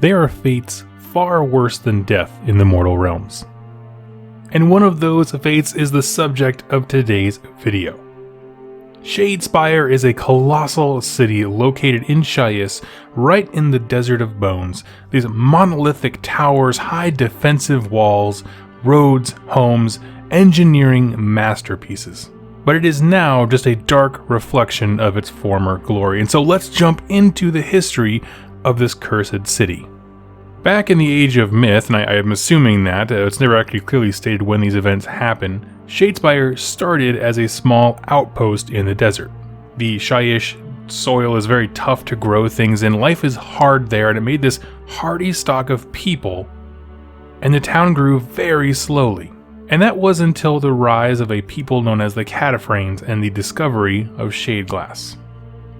there are fates far worse than death in the mortal realms. And one of those fates is the subject of today's video. Shadespire is a colossal city located in Shadespire, right in the Desert of Bones. These monolithic towers, high defensive walls, roads, homes, engineering masterpieces. But it is now just a dark reflection of its former glory. And so let's jump into the history of this cursed city. Back in the Age of Myth, and I am assuming that, it's never actually clearly stated when these events happen, Shadespire started as a small outpost in the desert. The Shyish soil is very tough to grow things in, life is hard there, and it made this hardy stock of people, and the town grew very slowly. And that was until the rise of a people known as the Cataphragnes and the discovery of shade glass.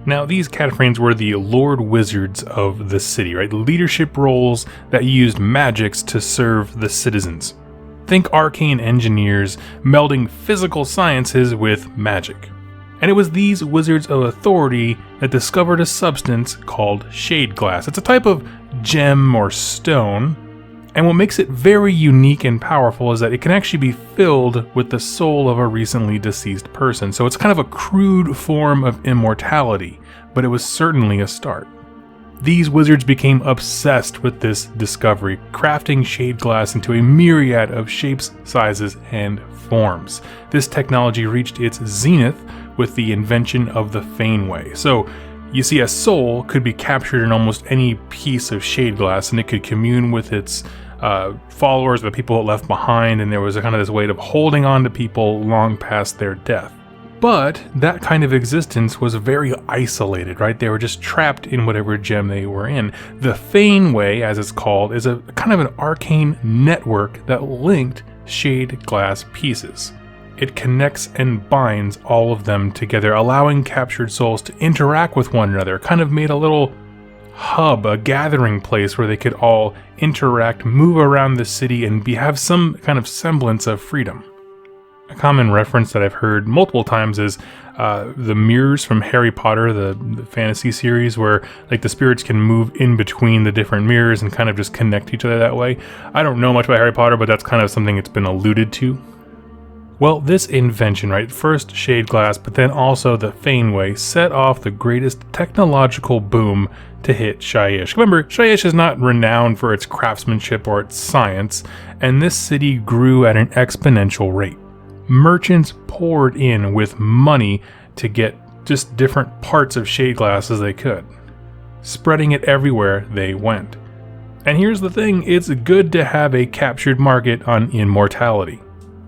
Now, these Cataphragnes were the Lord Wizards of the city, right? Leadership roles that used magics to serve the citizens. Think arcane engineers melding physical sciences with magic. And it was these wizards of authority that discovered a substance called shade glass. It's a type of gem or stone, and what makes it very unique and powerful is that it can actually be filled with the soul of a recently deceased person. So it's kind of a crude form of immortality, but it was certainly a start. These wizards became obsessed with this discovery, crafting shade glass into a myriad of shapes, sizes, and forms. This technology reached its zenith with the invention of the Faneway. So you see, a soul could be captured in almost any piece of shade glass, and it could commune with its followers, the people it left behind, and there was a kind of this way of holding on to people long past their death. But that kind of existence was very isolated, right? They were just trapped in whatever gem they were in. The Faneway, as it's called, is a kind of an arcane network that linked shade glass pieces. It connects and binds all of them together, allowing captured souls to interact with one another. Kind of made a little hub, a gathering place where they could all interact, move around the city, and have some kind of semblance of freedom. A common reference that I've heard multiple times is the mirrors from Harry Potter, the fantasy series, where like the spirits can move in between the different mirrors and kind of just connect each other that way. I don't know much about Harry Potter, but that's kind of something that's been alluded to. Well, this invention, right, first shade glass, but then also the Faneway, set off the greatest technological boom to hit Shyish. Remember, Shyish is not renowned for its craftsmanship or its science, and this city grew at an exponential rate. Merchants poured in with money to get just different parts of shade glass as they could, spreading it everywhere they went. And here's the thing, it's good to have a captured market on immortality.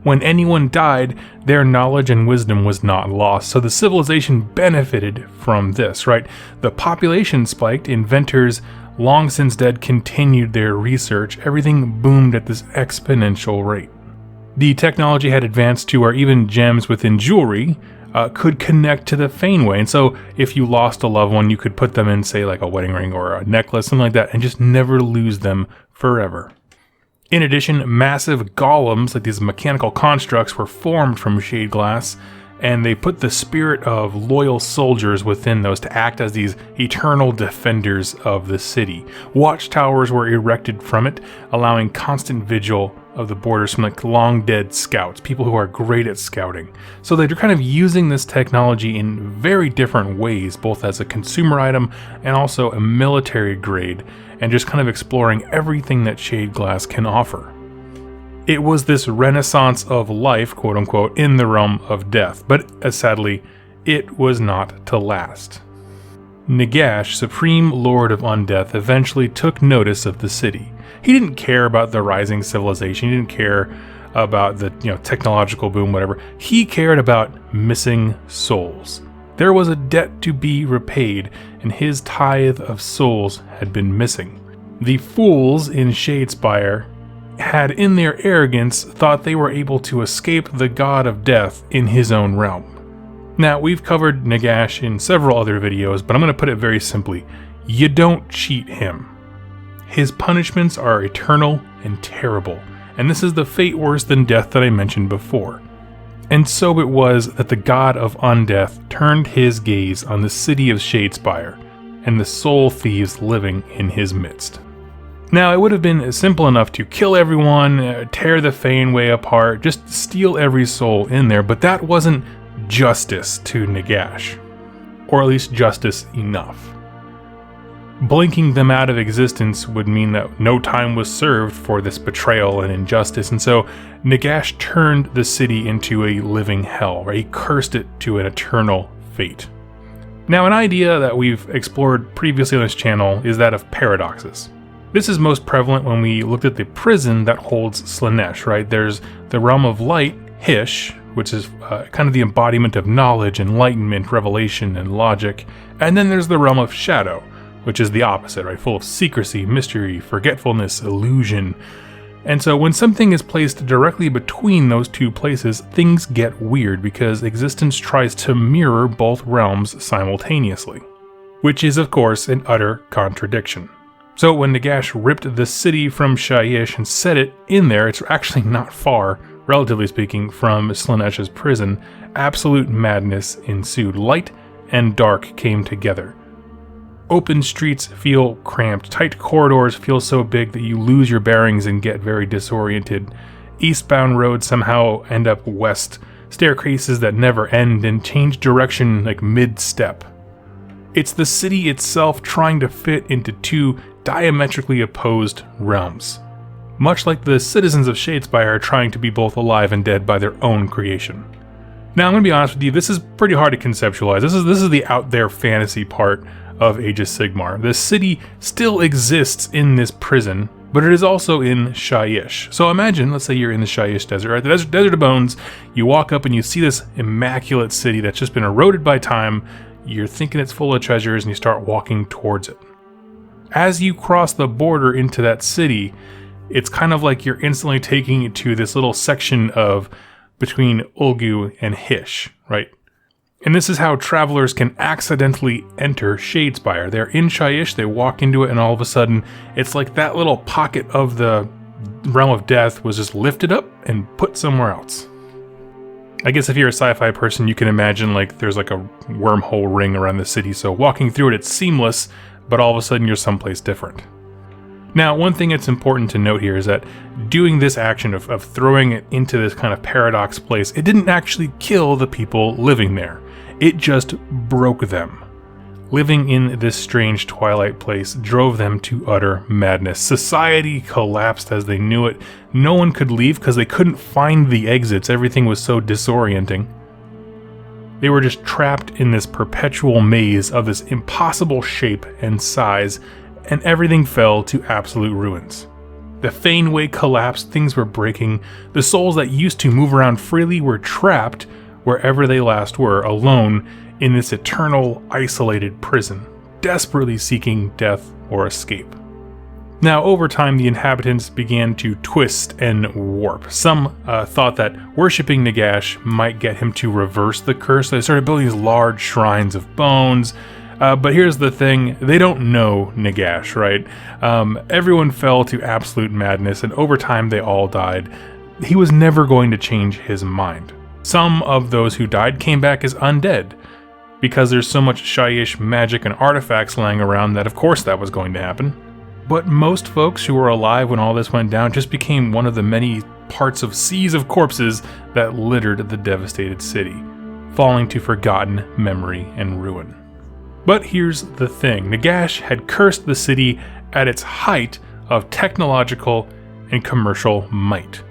When anyone died, their knowledge and wisdom was not lost, so the civilization benefited from this, right? The population spiked, inventors long since dead continued their research, everything boomed at this exponential rate. The technology had advanced to where even gems within jewelry could connect to the Faneway, and so if you lost a loved one, you could put them in, say, like a wedding ring or a necklace, something like that, and just never lose them forever. In addition, massive golems, like these mechanical constructs, were formed from shade glass, and they put the spirit of loyal soldiers within those to act as these eternal defenders of the city. Watchtowers were erected from it, allowing constant vigil of the borders from like long dead scouts, people who are great at scouting. So they're kind of using this technology in very different ways, both as a consumer item and also a military grade, and just kind of exploring everything that shade glass can offer. It was this renaissance of life, quote unquote, in the realm of death, but sadly, it was not to last. Nagash, Supreme Lord of Undeath, eventually took notice of the city. He didn't care about the rising civilization, he didn't care about the technological boom, whatever. He cared about missing souls. There was a debt to be repaid, and his tithe of souls had been missing. The fools in Shadespire had, in their arrogance, thought they were able to escape the god of death in his own realm. Now, we've covered Nagash in several other videos, but I'm going to put it very simply. You don't cheat him. His punishments are eternal and terrible, and this is the fate worse than death that I mentioned before. And so it was that the god of undeath turned his gaze on the city of Shadespire and the soul thieves living in his midst. Now, it would have been simple enough to kill everyone, tear the Feynway apart, just steal every soul in there, but that wasn't justice to Nagash. Or at least justice enough. Blinking them out of existence would mean that no time was served for this betrayal and injustice, and so Nagash turned the city into a living hell, right? He cursed it to an eternal fate. Now, an idea that we've explored previously on this channel is that of paradoxes. This is most prevalent when we looked at the prison that holds Slaanesh, right? There's the realm of light, Hysh, which is kind of the embodiment of knowledge, enlightenment, revelation, and logic. And then there's the realm of shadow, which is the opposite, right? Full of secrecy, mystery, forgetfulness, illusion. And so when something is placed directly between those two places, things get weird because existence tries to mirror both realms simultaneously. Which is, of course, an utter contradiction. So when Nagash ripped the city from Shyish and set it in there, it's actually not far, relatively speaking, from Slaanesh's prison. Absolute madness ensued. Light and dark came together. Open streets feel cramped. Tight corridors feel so big that you lose your bearings and get very disoriented. Eastbound roads somehow end up west. Staircases that never end and change direction like mid-step. It's the city itself trying to fit into two diametrically opposed realms. Much like the citizens of Shadespire are trying to be both alive and dead by their own creation. Now, I'm going to be honest with you, this is pretty hard to conceptualize. This is the out there fantasy part of Age of Sigmar. The city still exists in this prison, but it is also in Shyish. So imagine, let's say you're in the Shyish desert, right? The desert of bones. You walk up and you see this immaculate city that's just been eroded by time. You're thinking it's full of treasures and you start walking towards it. As you cross the border into that city, it's kind of like you're instantly taking it to this little section of between Ulgu and Hysh, right? And this is how travelers can accidentally enter Shadespire. They're in Shyish, they walk into it, and all of a sudden, it's like that little pocket of the realm of death was just lifted up and put somewhere else. I guess if you're a sci-fi person, you can imagine like there's like a wormhole ring around the city, so walking through it, it's seamless, but all of a sudden you're someplace different. Now, one thing that's important to note here is that doing this action of throwing it into this kind of paradox place, it didn't actually kill the people living there. It just broke them. Living in this strange twilight place drove them to utter madness. Society collapsed as they knew it. No one could leave because they couldn't find the exits. Everything was so disorienting. They were just trapped in this perpetual maze of this impossible shape and size, and everything fell to absolute ruins. The Feynway collapsed, things were breaking, the souls that used to move around freely were trapped wherever they last were, alone in this eternal, isolated prison, desperately seeking death or escape. Now, over time, the inhabitants began to twist and warp. Some thought that worshipping Nagash might get him to reverse the curse. They started building these large shrines of bones. But here's the thing, they don't know Nagash, right? Everyone fell to absolute madness, and over time they all died. He was never going to change his mind. Some of those who died came back as undead, because there's so much Shyish magic and artifacts lying around that of course that was going to happen. But most folks who were alive when all this went down just became one of the many parts of seas of corpses that littered the devastated city, falling to forgotten memory and ruin. But here's the thing, Nagash had cursed the city at its height of technological and commercial might.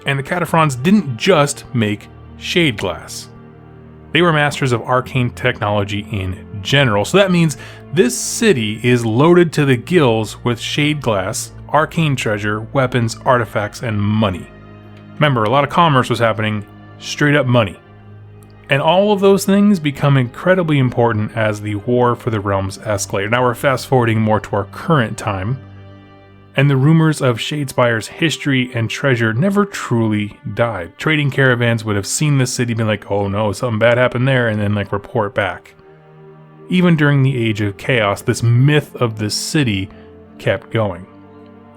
And the Cataphrons didn't just make shade glass. They were masters of arcane technology in general, so that means this city is loaded to the gills with shade glass, arcane treasure, weapons, artifacts, and money. Remember, a lot of commerce was happening, straight up money. And all of those things become incredibly important as the war for the realms escalated. Now we're fast forwarding more to our current time, and the rumors of Shadespire's history and treasure never truly died. Trading caravans would have seen the city, been like, oh no, something bad happened there, and then report back. Even during the Age of Chaos, this myth of the city kept going.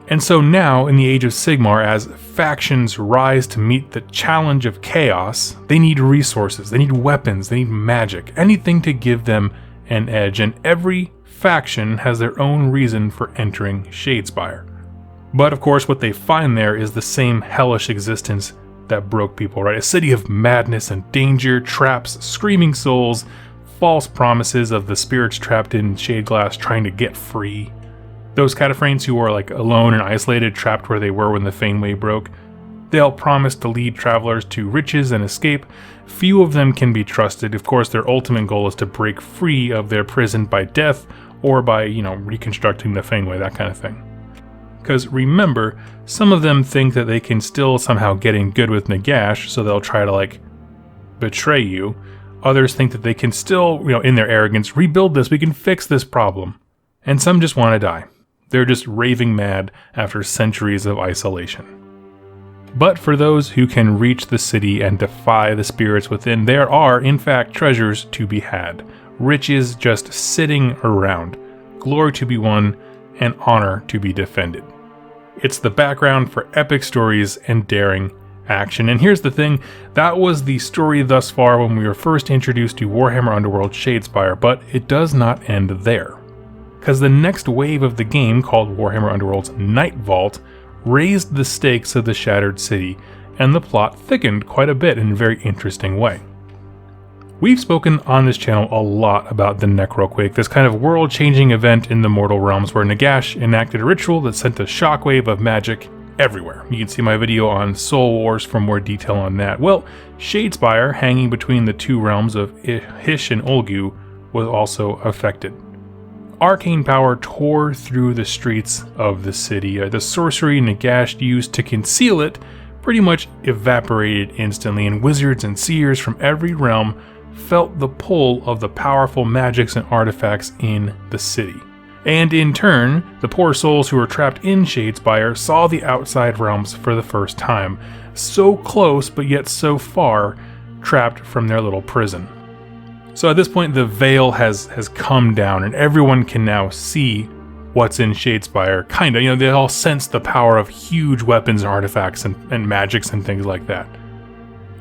And so now, in the Age of Sigmar, as factions rise to meet the challenge of chaos, they need resources, they need weapons, they need magic, anything to give them an edge, and every faction has their own reason for entering Shadespire. But of course, what they find there is the same hellish existence that broke people, right? A city of madness and danger, traps, screaming souls, false promises of the spirits trapped in Shadeglass trying to get free. Those cataphragms who are like alone and isolated, trapped where they were when the Faneway broke, they'll promise to lead travelers to riches and escape. Few of them can be trusted. Of course, their ultimate goal is to break free of their prison by death or by, reconstructing the Faneway, that kind of thing. Because remember, some of them think that they can still somehow get in good with Nagash, so they'll try to betray you. Others think that they can still, in their arrogance, rebuild this, we can fix this problem. And some just want to die. They're just raving mad after centuries of isolation. But for those who can reach the city and defy the spirits within, there are, in fact, treasures to be had. Riches just sitting around. Glory to be won, and honor to be defended. It's the background for epic stories and daring action. And here's the thing, that was the story thus far when we were first introduced to Warhammer Underworld Shadespire, but it does not end there. Because the next wave of the game, called Warhammer Underworld's Nightvault, raised the stakes of the Shattered City, and the plot thickened quite a bit in a very interesting way. We've spoken on this channel a lot about the Necroquake, this kind of world-changing event in the mortal realms where Nagash enacted a ritual that sent a shockwave of magic everywhere. You can see my video on Soul Wars for more detail on that. Well, Shadespire, hanging between the two realms of Hysh and Ulgu, was also affected. Arcane power tore through the streets of the city. The sorcery Nagash used to conceal it pretty much evaporated instantly, and wizards and seers from every realm felt the pull of the powerful magics and artifacts in the city. And in turn, the poor souls who were trapped in Shadespire saw the outside realms for the first time, so close but yet so far, trapped from their little prison. So at this point, the veil has come down, and everyone can now see what's in Shadespire. Kinda, they all sense the power of huge weapons and artifacts and magics and things like that.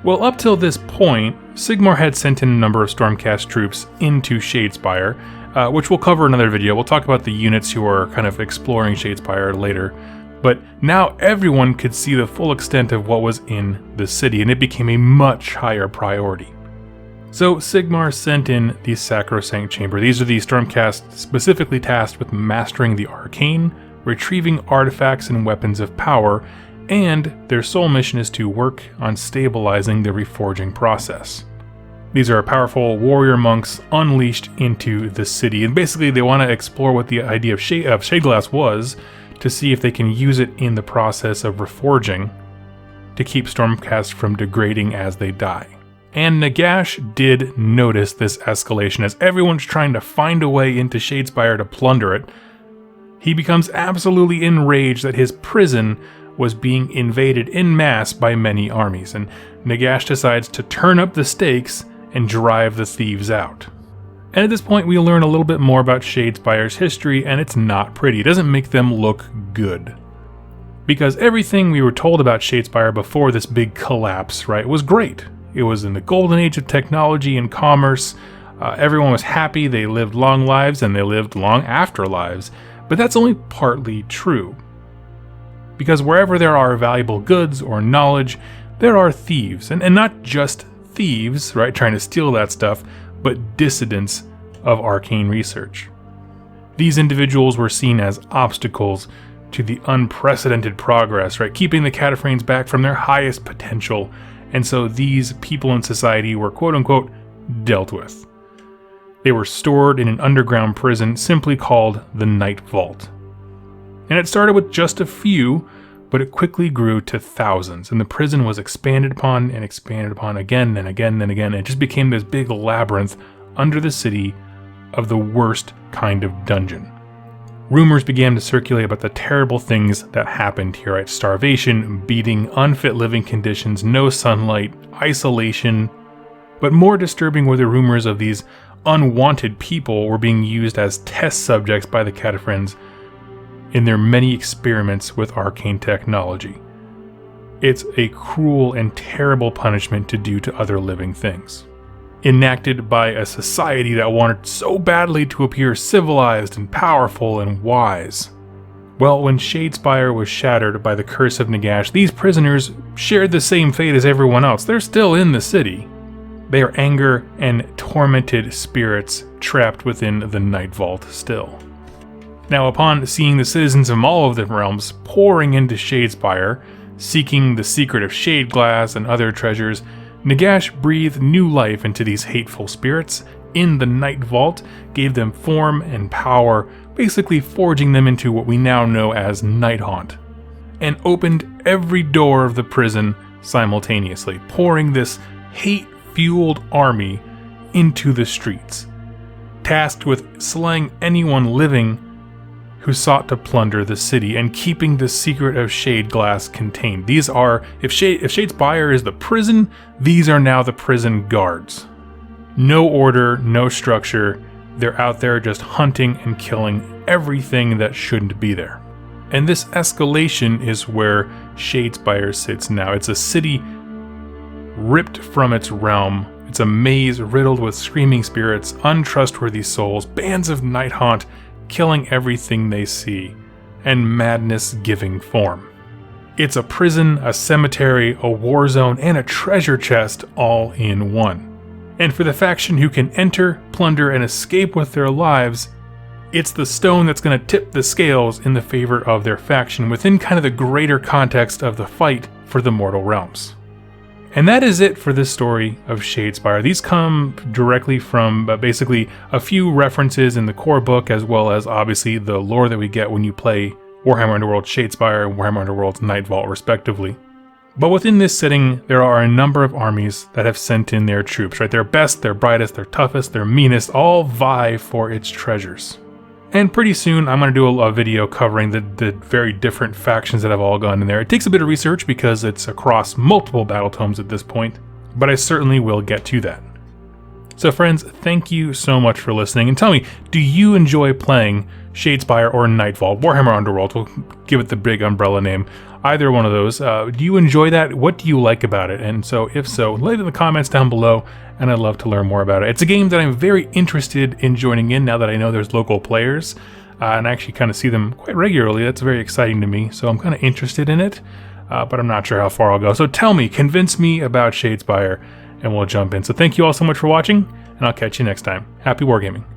Well, up till this point, Sigmar had sent in a number of Stormcast troops into Shadespire, which we'll cover in another video. We'll talk about the units who are kind of exploring Shadespire later. But now everyone could see the full extent of what was in the city, and it became a much higher priority. So Sigmar sent in the Sacrosanct Chamber. These are the Stormcast specifically tasked with mastering the arcane, retrieving artifacts and weapons of power, and their sole mission is to work on stabilizing the reforging process. These are powerful warrior monks unleashed into the city, and basically they want to explore what the idea of Shadeglass was, to see if they can use it in the process of reforging to keep Stormcast from degrading as they die. And Nagash did notice this escalation as everyone's trying to find a way into Shadespire to plunder it. He becomes absolutely enraged that his prison was being invaded en masse by many armies, and Nagash decides to turn up the stakes and drive the thieves out. And at this point we learn a little bit more about Shadespire's history, and it's not pretty. It doesn't make them look good. Because everything we were told about Shadespire before this big collapse, right, was great. It was in the Golden Age of technology and commerce. Everyone was happy, they lived long lives, and they lived long afterlives. But that's only partly true. Because wherever there are valuable goods or knowledge, there are thieves. And not just thieves, right, trying to steal that stuff, but dissidents of arcane research. These individuals were seen as obstacles to the unprecedented progress, right, keeping the cataphragms back from their highest potential. And so these people in society were quote-unquote dealt with. They were stored in an underground prison simply called the Nightvault. And it started with just a few, but it quickly grew to thousands, and the prison was expanded upon again and again and again, and it just became this big labyrinth under the city of the worst kind of dungeon. Rumors began to circulate about the terrible things that happened here, right? Starvation, beating, unfit living conditions, no sunlight, isolation. But more disturbing were the rumors of these unwanted people were being used as test subjects by the cataphragms in their many experiments with arcane technology. It's a cruel and terrible punishment to do to other living things, enacted by a society that wanted so badly to appear civilized and powerful and wise. Well, when Shadespire was shattered by the curse of Nagash, these prisoners shared the same fate as everyone else. They're still in the city. They are anger and tormented spirits trapped within the Nightvault still. Now, upon seeing the citizens of all of the realms pouring into Shadespire, seeking the secret of shade glass and other treasures, Nagash breathed new life into these hateful spirits in the Nightvault, gave them form and power, basically forging them into what we now know as Nighthaunt, and opened every door of the prison simultaneously, pouring this hate-fueled army into the streets, tasked with slaying anyone living who sought to plunder the city and keeping the secret of shade glass contained. These are, if Shadespire is the prison, these are now the prison guards. No order, no structure. They're out there just hunting and killing everything that shouldn't be there. And this escalation is where Shadespire sits now. It's a city ripped from its realm. It's a maze riddled with screaming spirits, untrustworthy souls, bands of Nighthaunt killing everything they see, and madness giving form. It's a prison, a cemetery, a war zone, and a treasure chest all in one. And for the faction who can enter, plunder, and escape with their lives, it's the stone that's going to tip the scales in the favor of their faction within kind of the greater context of the fight for the mortal realms. And that is it for this story of Shadespire. These come directly from basically a few references in the core book, as well as obviously the lore that we get when you play Warhammer Underworld Shadespire and Warhammer Underworld's Nightvault respectively. But within this setting, there are a number of armies that have sent in their troops, right? Their best, their brightest, their toughest, their meanest, all vie for its treasures. And pretty soon, I'm going to do a video covering the very different factions that have all gone in there. It takes a bit of research because it's across multiple battle tomes at this point, but I certainly will get to that. So friends, thank you so much for listening, and tell me, do you enjoy playing Shadespire or Nightvault? Warhammer Underworld, we'll give it the big umbrella name. Either one of those. Do you enjoy that? What do you like about it? And so, if so, leave it in the comments down below, and I'd love to learn more about it. It's a game that I'm very interested in joining in now that I know there's local players, and I actually kind of see them quite regularly. That's very exciting to me, so I'm kind of interested in it, but I'm not sure how far I'll go. So tell me, convince me about Shadespire, and we'll jump in. So thank you all so much for watching, and I'll catch you next time. Happy wargaming.